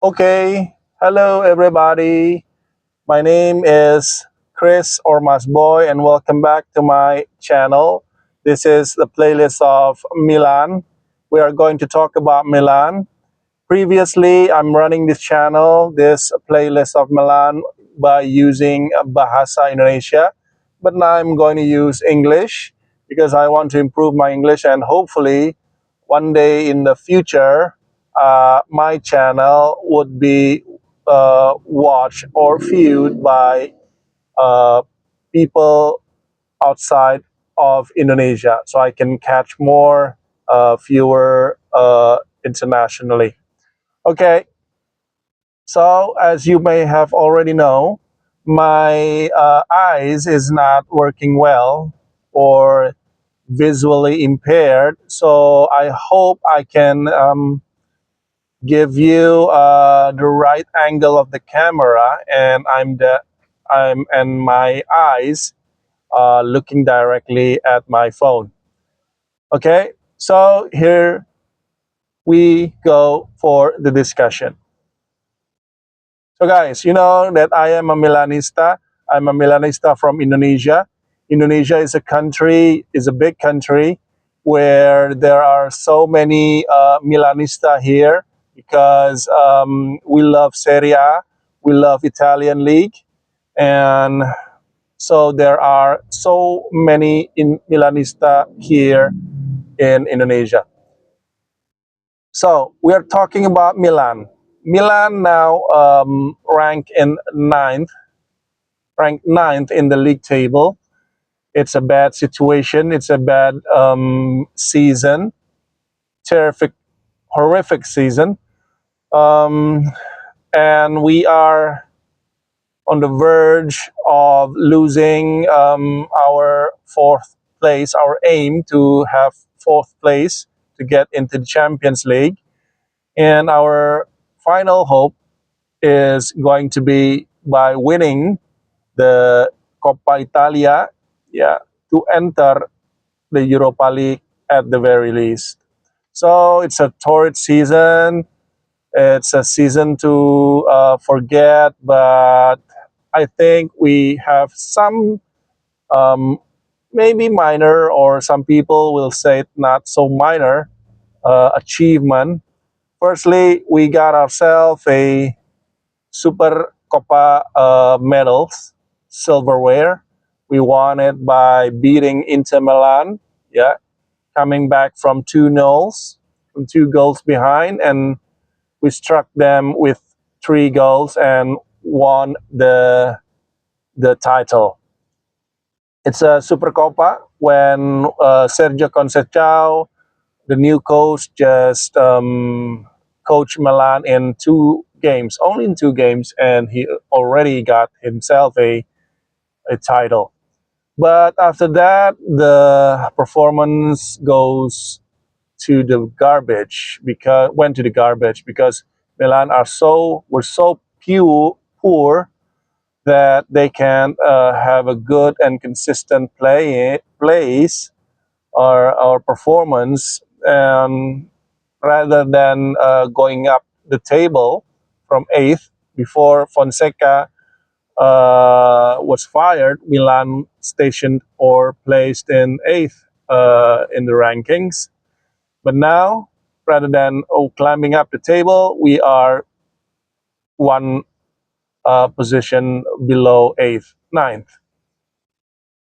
Okay, hello everybody. My name is Chris or Mas Boy, and welcome back to my channel. This is the playlist of Milan. We are going to talk about Milan. Previously, I'm running this channel, this playlist of Milan, by using Bahasa Indonesia, but now I'm going to use English because I want to improve my English, and hopefully one day in the future, my channel would be watched or viewed by uh, people outside of Indonesia, so I can catch more viewer internationally. Okay, so as you may have already know, my eyes is not working well or visually impaired. So I hope I can give you the right angle of the camera, and I'm and my eyes looking directly at my phone. Okay, so here we go for the discussion. So guys, you know that I am a Milanista. I'm a Milanista from Indonesia. Indonesia is a big country where there are so many Milanista here because we love Serie A, we love Italian league, and so there are so many Milanista here in Indonesia. So we are talking about Milan. Milan now ranked ninth in the league table. It's a bad situation. It's a bad season, terrific, horrific season, um, and we are on the verge of losing our fourth place. Our aim to have fourth place to get into the Champions League, and our final hope is going to be by winning the Coppa Italia, yeah, to enter the Europa League at the very least. So it's a torrid season. It's a season to forget, but I think we have some um, maybe minor, or some people will say it not so minor achievement. Firstly, we got ourselves a Super Copa medals, silverware. We won it by beating Inter Milan. Yeah, coming back from 2-0, from 2 goals behind, and we struck them with 3 goals and won the title. It's a Super Copa when Sergio Conceição, the new coach, just coached Milan in 2 games, only in 2 games, and he already got himself a title. But after that, the performance goes to the garbage because went to the garbage because Milan were so poor that they can't have a good and consistent plays or performance, rather than going up the table from eighth before Fonseca was fired. Milan stationed or placed in eighth in the rankings. But now, rather than climbing up the table, we are one position below eighth, ninth.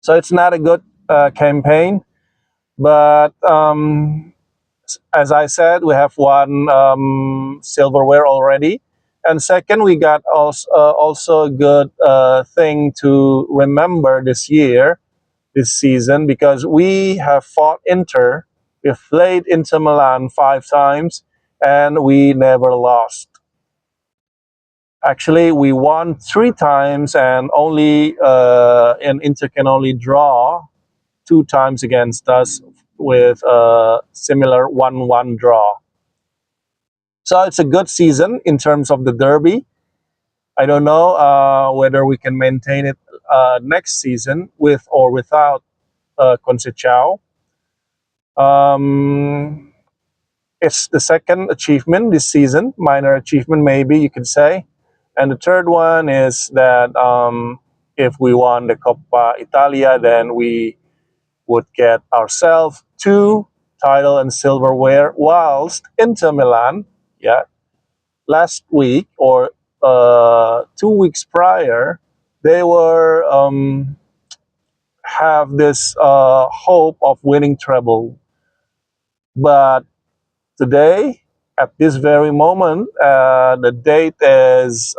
So it's not a good campaign. But as I said, we have one silverware already. And second, we got also a good thing to remember this season, because we have fought Inter. We've played Inter Milan 5 times, and we never lost. Actually, we won 3 times, and Inter can only draw 2 times against us with a similar 1-1 draw. So it's a good season in terms of the derby. I don't know whether we can maintain it next season with or without Conceição. Um, It's the second achievement this season, minor achievement maybe you could say. And the third one is that if we won the Coppa Italia, then we would get ourselves two title and silverware, whilst Inter Milan, yeah, last week or 2 weeks prior, they were have this hope of winning treble. But today, at this very moment, the date is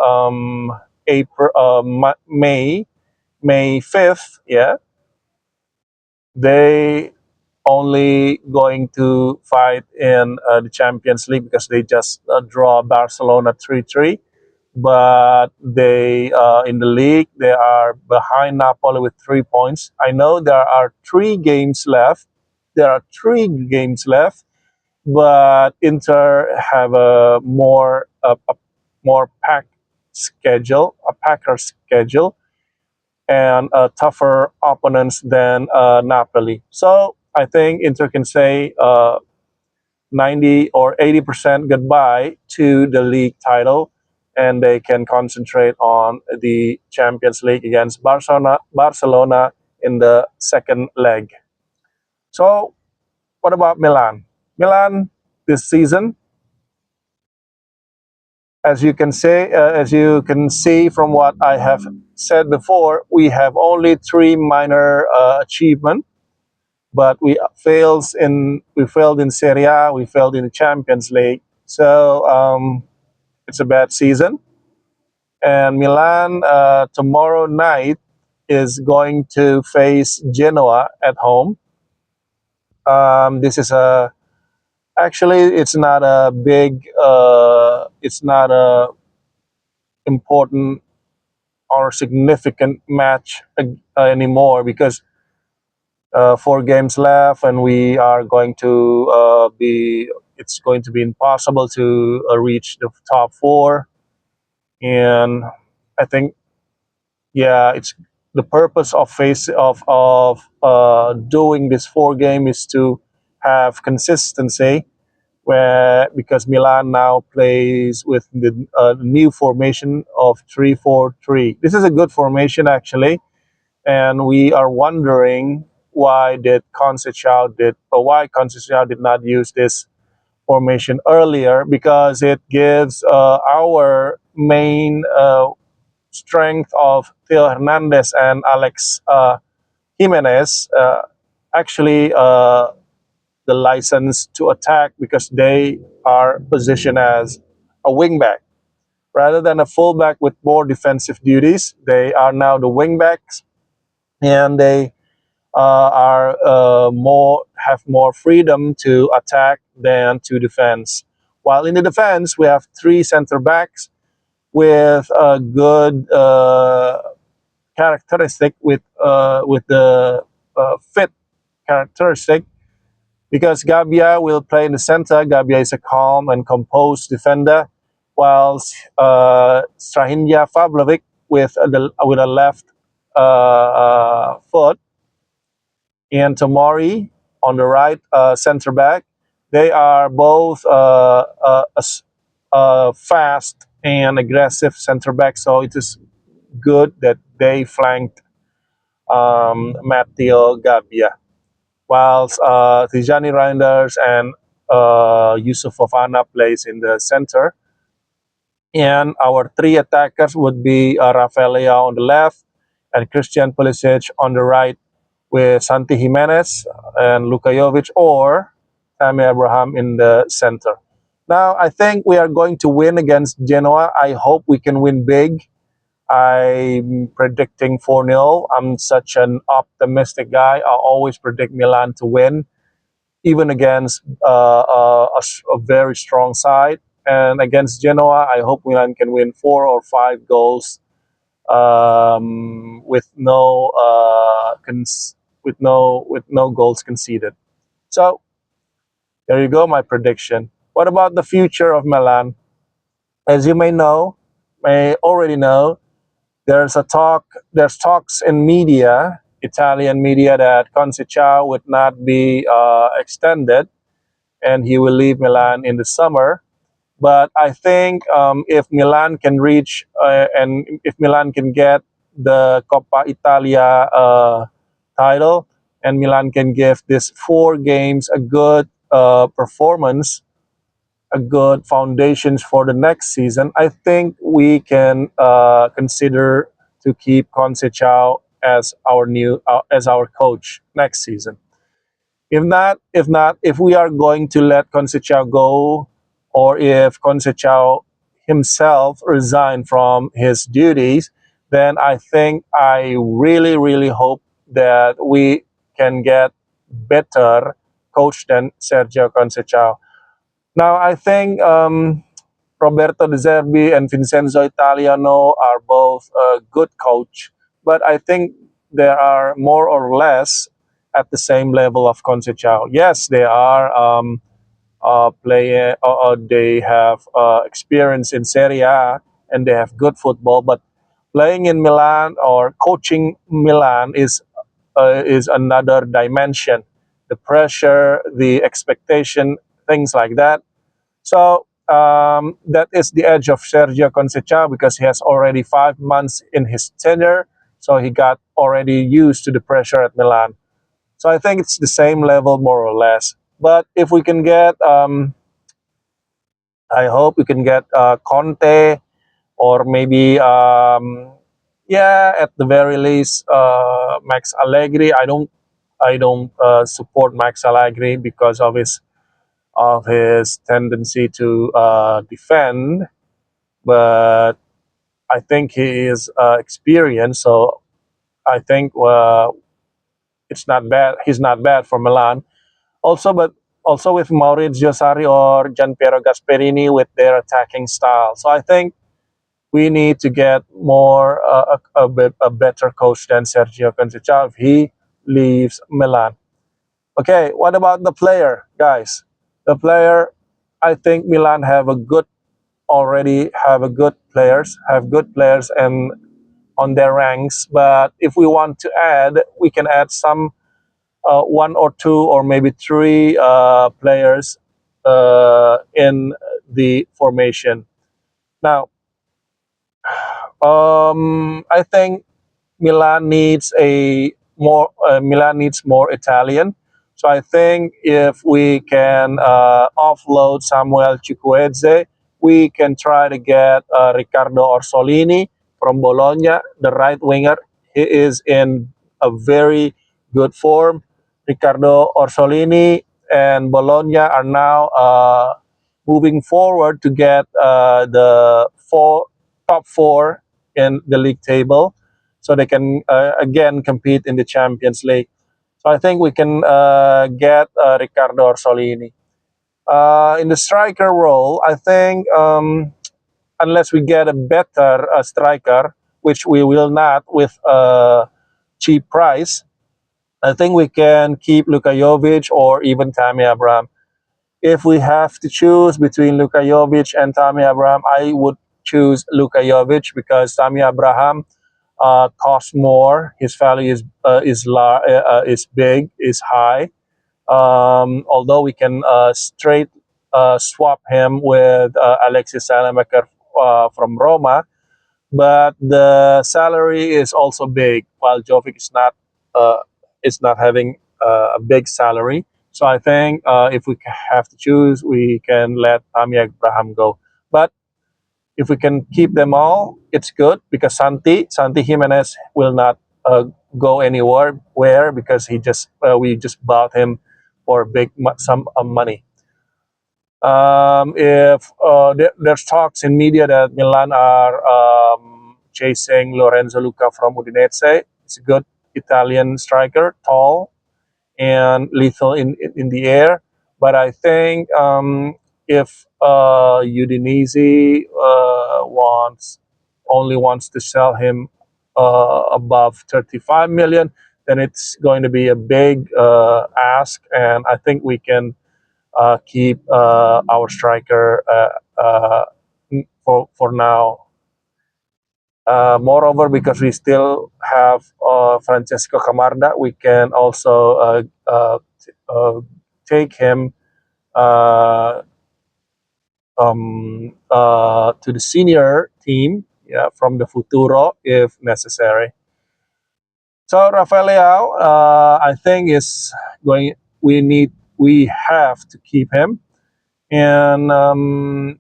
April, May 5th. Yeah, they only going to fight in the Champions League because they just draw Barcelona 3-3. But they in the league they are behind Napoli with 3 points. I know there are 3 games left. There are 3 games left, but Inter have a more packed schedule, a packer schedule, and tougher opponents than Napoli. So I think Inter can say 90 or 80% goodbye to the league title, and they can concentrate on the Champions League against Barcelona in the second leg. So what about Milan? Milan this season, as you can see from what I have said before, we have only 3 minor achievements, but we failed in Serie A, we failed in the Champions League. So it's a bad season. And Milan tomorrow night is going to face Genoa at home. This is a Actually, it's not a big, it's not a important or significant match anymore because 4 games left, and we are going to be. It's going to be impossible to reach the top four, and I think yeah, it's the purpose of doing this 4 game is to have consistency. Where because Milan now plays with the new formation of 3-4-3. This is a good formation actually, and we are wondering why Conceição did not use this formation earlier, because it gives our main strength of Theo Hernandez and Alex Jimenez actually the license to attack, because they are positioned as a wingback rather than a fullback with more defensive duties. They are now the wingbacks, and they are more have more freedom to attack than to defense. While in the defense, we have 3 center backs with a good characteristic with the fit characteristic, because Gabia will play in the center. Gabia is a calm and composed defender, whilst Strahinja Pavlovic with a left foot, and Tomori on the right center back. They are both fast and aggressive center back, so it is good that they flanked Matteo Gabia, whilst Tijani Reinders and Yusuf Fofana plays in the center. And our 3 attackers would be Rafael Leao on the left and Christian Pulisic on the right, with Santi Jimenez and Luka Jovic or Tammy Abraham in the center. Now, I think we are going to win against Genoa. I hope we can win big. I'm predicting 4-0. I'm such an optimistic guy. I always predict Milan to win, even against a very strong side. And against Genoa, I hope Milan can win 4 or 5 goals with no goals conceded. So there you go, my prediction. What about the future of Milan? As you may already know, there's talks in Italian media, that Conceição would not be extended. and he will leave Milan in the summer. But I think if Milan can reach and if Milan can get the Coppa Italia title, and Milan can give these 4 games a good performance, a good foundations for the next season, I think we can consider to keep Conceição as our new as our coach next season. If we are going to let Conceição go, or if Conceição himself resign from his duties, then I think I really, really hope that we can get better coach than Sergio Conceição. Now, I think Roberto De Zerbi and Vincenzo Italiano are both a good coach, but I think they are more or less at the same level of Conceição. Yes, they are they have experience in Serie A and they have good football, but playing in Milan or coaching Milan is another dimension. The pressure, the expectation, things like that. So that is the edge of Sergio Conceição because he has already 5 months in his tenure, so he got already used to the pressure at Milan. So I think it's the same level more or less. But if we can get, I hope we can get Conte or maybe, yeah, at the very least, Max Allegri. I don't support Max Allegri because of his tendency to defend, but I think he is experienced, so I think it's not bad. He's not bad for Milan. But also with Maurizio Sarri or Gianpiero Gasperini with their attacking style. So I think we need to get more a better coach than Sergio Conceição if he leaves Milan. Okay, what about the player, guys? The player, I think Milan have a good already have a good players and on their ranks. But if we want to add, we can add some 1 or 2 or maybe 3 players in the formation. Now, I think Milan needs more Italian. So I think if we can offload Samuel Chukwueze, we can try to get Riccardo Orsolini from Bologna, the right winger. He is in a very good form. Riccardo Orsolini and Bologna are now moving forward to get the top 4 in the league table, so they can again compete in the Champions League. So I think we can get Riccardo Orsolini. In the striker role, I think unless we get a better striker, which we will not with a cheap price, I think we can keep Luka Jovic or even Tammy Abraham. If we have to choose between Luka Jovic and Tammy Abraham, I would choose Luka Jovic because Tammy Abraham costs more. His value is big, is high. Although we can straight swap him with Alexis Salamaker from Roma, but the salary is also big. While Jovic is not having a big salary. So I think if we have to choose, we can let Tammy Abraham go. But if we can keep them all, it's good because Santi Jimenez will not go anywhere where because we just bought him for a big sum of money. If there's talks in media that Milan are chasing Lorenzo Luca from Udinese, it's a good Italian striker, tall and lethal in the air. But I think if Udinese wants to sell him above 35 million, then it's going to be a big ask, and I think we can keep our striker for now. Moreover, because we still have Francesco Camarda, we can also take him uh, to the senior team, yeah, from the Futuro if necessary. So Rafael Leao, I think is going. We have to keep him, and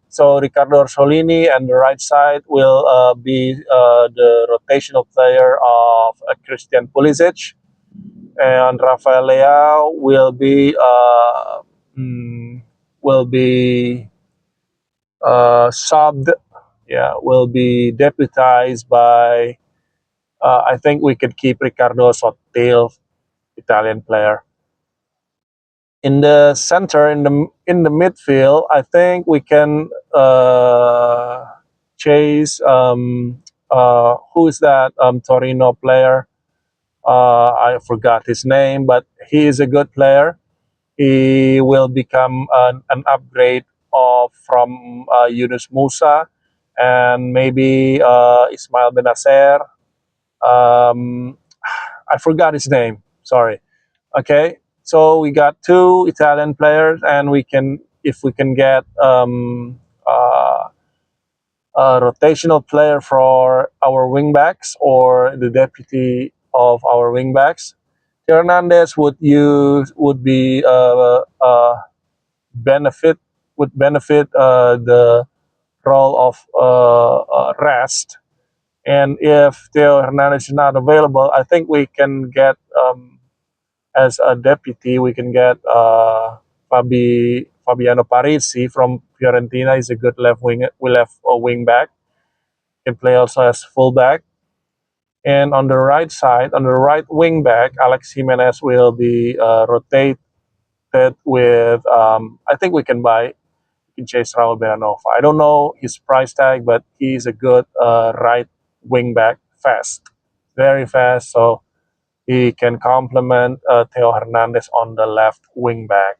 so Ricardo Orsolini and the right side will be the rotational player of Christian Pulisic, and Rafael Leao mm, will be subbed. Yeah, will be deputized by. I think we could keep Ricardo Sottil, Italian player. In the center, in the midfield, I think we can chase. Who is that Torino player? I forgot his name, but he is a good player. He will become an upgrade of from Yunus Musa and maybe Ismail Benacer. Um, I forgot his name. Sorry. Okay, so we got two Italian players, and if we can get a rotational player for our wingbacks or the deputy of our wingbacks, Hernandez would be benefit would benefit the role of rest. And if Theo Hernandez is not available, I think we can get as a deputy, we can get Fabiano Parisi from Fiorentina. He's a good left wing. We left a wing back. Can play also as fullback. And on the right side, on the right wing back, Alex Jimenez will be rotated with. I think we can buy. We can chase Raul Beranova. I don't know his price tag, but he's a good right wing back, fast, very fast. So he can complement Theo Hernandez on the left wing back.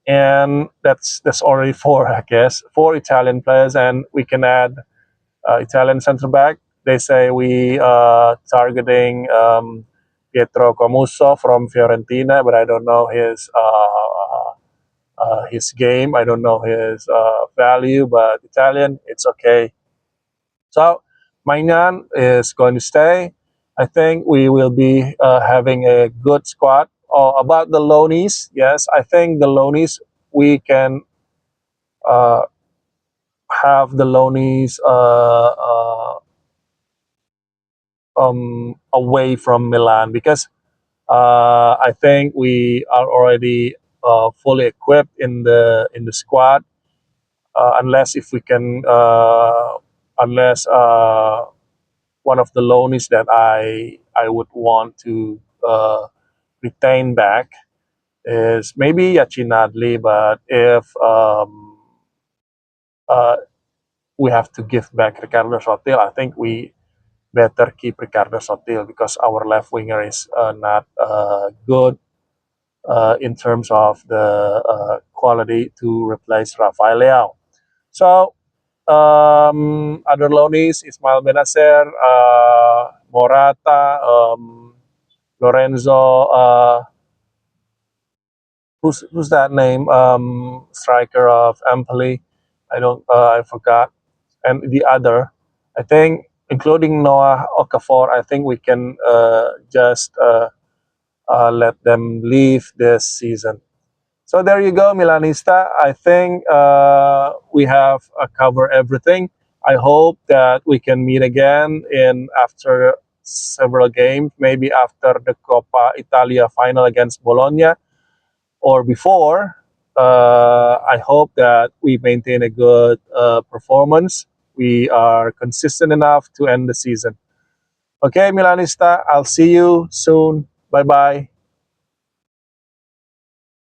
And that's already four, I guess, four Italian players, and we can add Italian center back. They say we targeting Pietro Comusso from Fiorentina, but I don't know his game. I don't know his value, but Italian, it's okay. So Mainan is going to stay. I think we will be having a good squad. About the loanies, yes, I think the loanies we can uh, have the loanies away from Milan because I think we are already fully equipped in the squad. Unless if we can, unless one of the loanies that I would want to retain back is maybe Yachinadli, but if uh, we have to give back Ricardo Sotil, I think we better keep Ricardo Sotil because our left winger is not good in terms of the quality to replace Rafael Leao. So other loanees, Ismail Benacer, Morata, Lorenzo, who's that name? Striker of Empoli. I forgot. And the other, I think, including Noah Okafor, I think we can just let them leave this season. So there you go, Milanista. I think we have covered everything. I hope that we can meet again in after several games, maybe after the Coppa Italia final against Bologna or before. I hope that we maintain a good performance. We are consistent enough to end the season. Okay, Milanista, I'll see you soon. Bye bye.